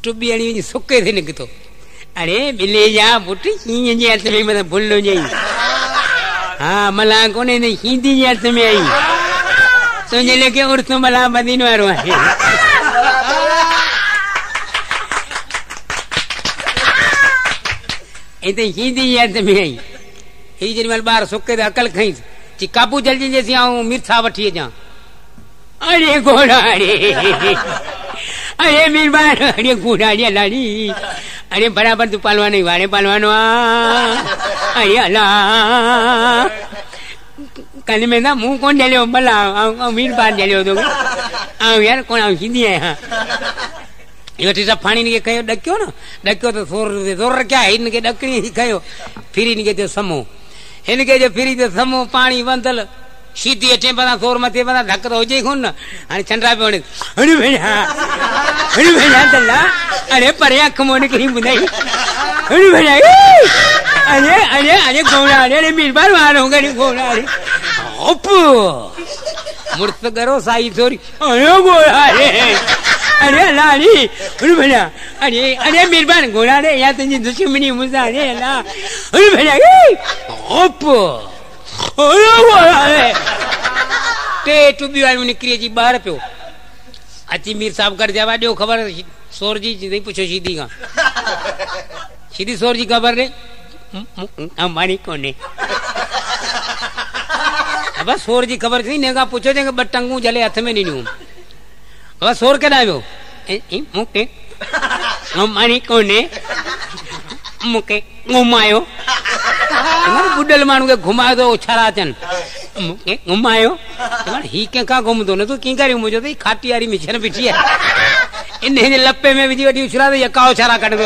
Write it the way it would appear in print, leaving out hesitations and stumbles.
to be अड़ी सुके थे निकतो अरे बिले जा पुट हीं जे अर्थ में मतलब भूल न जाई हाँ मला कोने ने हिंदी जे अर्थ में आई तुझे लेके उर्स मला बदीन वारो है इते हिंदी जे अर्थ में आई ही जन बार सुके दे अकल खई ची काबू जल्दी जैसी आऊं मिर्चा वठी जा अरे घोड़ा अरे मीरबान अरे घोड़ा अरे लाड़ी अरे बराबर तू पालवा नहीं वारे पालवानो अरे अल्लाह कल में ना मुंह कौन जलियो भला मीरबान जलियो तो यार कौन हिंदी है यो टीसा पानी ने कयो डक्यो ना डक्यो तो जोर क्या है इनके डकनी कयो फिर इनके जो समो इनके जो फिर जो समो पानी वंदल सीधी अटे पता जोर मथे पता धक तो हो जाए खून ना अरे चंद्रा पे होने अरे भैया चला अरे पर अख मोने कहीं बुधाई अरे भैया अरे अरे अरे घोड़ा अरे मीरबान मार होगा नहीं घोड़ा अरे ओप मुर्त करो साई थोड़ी अरे घोड़ा अरे लाड़ी अरे भैया अरे अरे मीरबान घोड़ा रे या तुझे दुश्मनी मुझा अरे अल्लाह अरे भैया ओप अरे घोड़ा रे ते टुबी वाली निकली जी बाहर पियो अची मीर साहब कर जावा जो खबर सोर जी नहीं पूछो सीधी का सीधी सोर जी खबर रे हमारी कोने अब सोर जी खबर थी नेगा पूछो जे बटंगू जले हाथ में नहीं न्यू अब सोर के दायो मुके हमारी कोने मुके घुमायो बुडल मानू के घुमायो तो छरा चन मुके घुमायो ही के का घुमदो न तो की करी मुझे तो खाटी यारी मिशन बिठी है इन लप्पे में विधि वडी उछरा दे काओ छरा कट दो